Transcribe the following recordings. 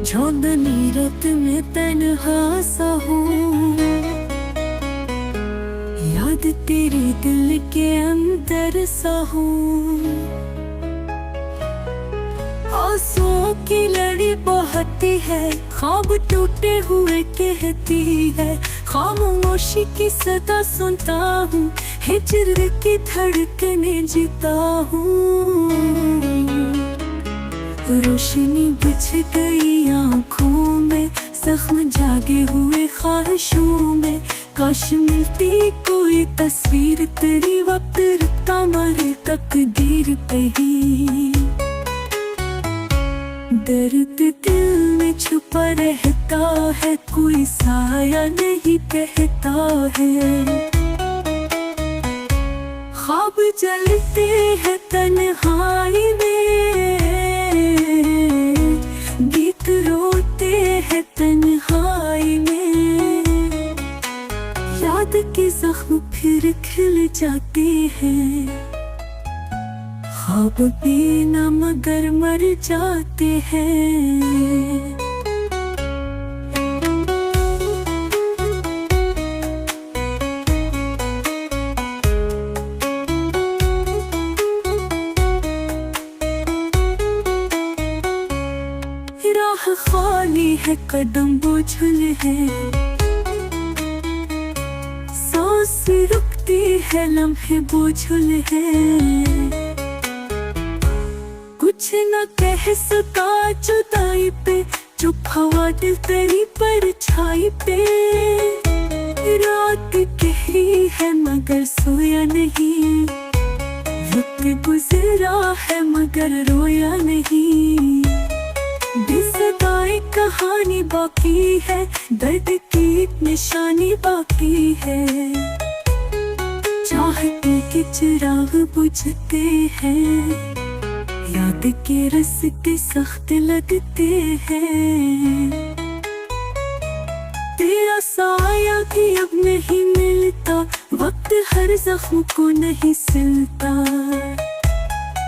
चांदनी रात में तन्हा सा हूँ, याद तेरे दिल के अंदर सा हूँ। आंसुओं की लड़ी बहती है, ख्वाब टूटे हुए कहती है। खामोशी की सदा सुनता हूँ, हिजर की धड़कने जीता हूँ। रोशनी बुझ गई आँखों में, जख्म जागे हुए ख्वाहिशों में। काश मिलती कोई तस्वीर तेरी, वक्त रुकता मरे तकदीर पे ही। दर्द दिल में छुपा रहता है, कोई साया नहीं कहता है। ख्वाब जलते हैं तन्हाई में, गीत रोते हैं तन्हाई में। याद के जख्म फिर खिल जाते हैं, ख्वाब बिना मगर मर जाते हैं। राह खाली है, कदम बोझल है, सांस रुकती है, लम्हे बोझल है। कुछ न कह सका जुदाई पे, चुप हवा दिल तेरी परछाई पे। रात गहरी है मगर सोया नहीं, वक्त गुजरा है मगर रोया नहीं। बेसदाई कहानी बाकी है, दर्द की निशानी बाकी है। चाहते के चिराग बुझते हैं, याद के रास्ते सख्त लगते हैं। तेरा साया भी अब नहीं मिलता, वक्त हर जख्म को नहीं सिलता।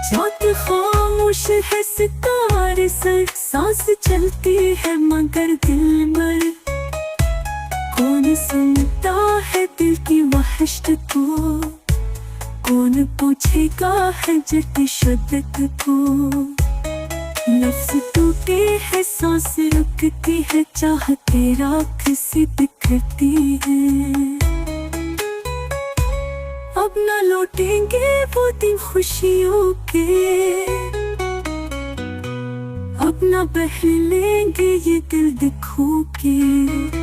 चाँद खामोश है, सितारे सर, सांस चलती है मगर दिल मर। कौन सुनता है दिल की वहशत को, कौन पूछेगा है जट शिद्दत को। लफ्ज़ टूटे हैं, सांस रुकती है, चाह तेरा किसी बिखरती है। अब न लौटेंगे वो दिन खुशियों के, अब न बह लेंगे ये दिल दुखों के।